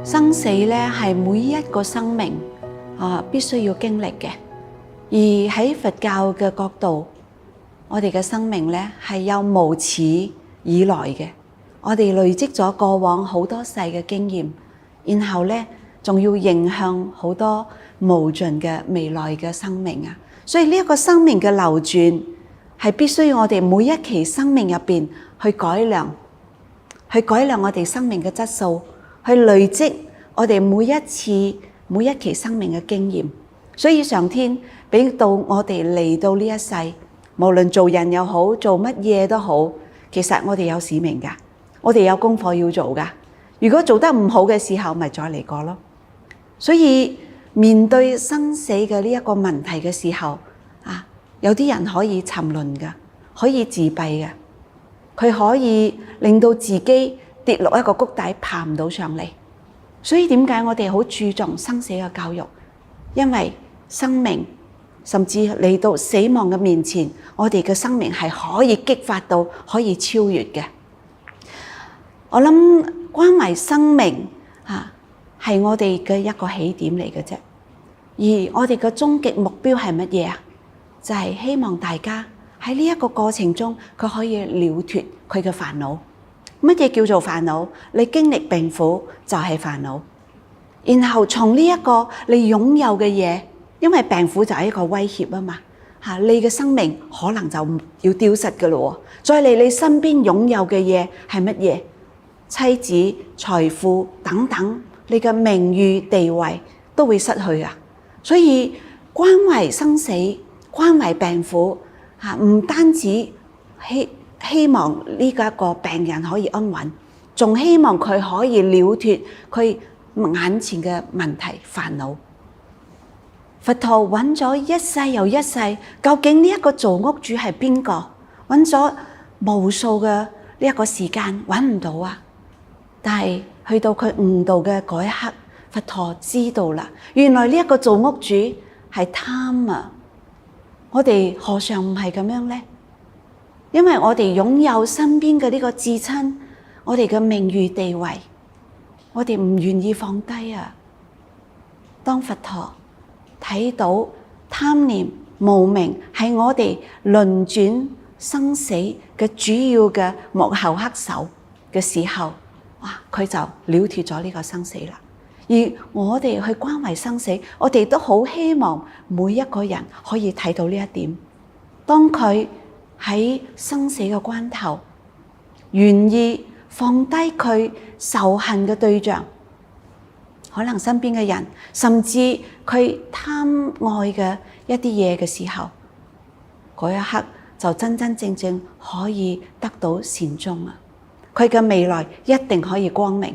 生死咧係每一個生命必須要經歷嘅，而喺佛教嘅角度，我哋嘅生命咧係有無始以來嘅，我哋累積咗過往好多世嘅經驗，然後咧仲要迎向好多無盡嘅未來嘅生命啊！所以呢一個生命嘅流轉係必須要我哋每一期生命入邊去改良我哋生命嘅質素，去累積我哋每一期生命嘅經驗。所以上天俾到我哋嚟到呢一世，無論做人又好，做乜嘢都好，其實我哋有使命㗎，我哋有功課要做㗎。如果做得唔好嘅時候，咪再嚟過咯。所以面對生死嘅呢一個問題嘅時候，有啲人可以沉淪㗎，可以自閉㗎，佢可以令到自己跌落一個谷底，爬唔到上嚟。所以點解我哋好注重生死嘅教育？因為生命甚至嚟到死亡嘅面前，我哋嘅生命係可以激發到可以超越嘅。我諗關懷生命係我哋嘅一個起點嚟嘅啫，而我哋嘅終極目標係乜嘢啊？就係希望大家喺呢一個過程中，佢可以了脫佢嘅煩惱。乜嘢叫做煩惱？你經歷病苦就係煩惱，然後從呢一個你擁有嘅嘢，因為病苦就係一個威脅啊嘛，你嘅生命可能就要丟失㗎咯喎。再嚟你身邊擁有嘅嘢係乜嘢？妻子、財富等等，你嘅名譽地位都會失去啊。所以關懷生死、關懷病苦唔單止希望呢個病人可以安穩，仲希望佢可以了脫佢眼前嘅問題煩惱。佛陀揾咗一世又一世，究竟呢一個造屋主係邊個？揾咗無數嘅呢一個時間揾唔到啊！但係去到佢悟道嘅嗰一刻，佛陀知道啦，原來呢一個造屋主係貪啊！我哋何嘗唔係咁樣呢？因為我哋擁有身邊嘅呢個至親，我哋嘅名譽地位，我哋唔願意放低啊！當佛陀睇到貪念無明係我哋輪轉生死嘅主要嘅幕後黑手嘅時候，佢就了脫咗呢個生死啦。而我哋去關懷生死，我哋都好希望每一個人可以睇到呢一點。當佢喺生死嘅關頭，願意放低佢仇恨嘅對象，可能身邊嘅人，甚至佢貪愛嘅一啲嘢嘅時候，嗰一刻就真真正正可以得到善終啊！佢嘅未來一定可以光明。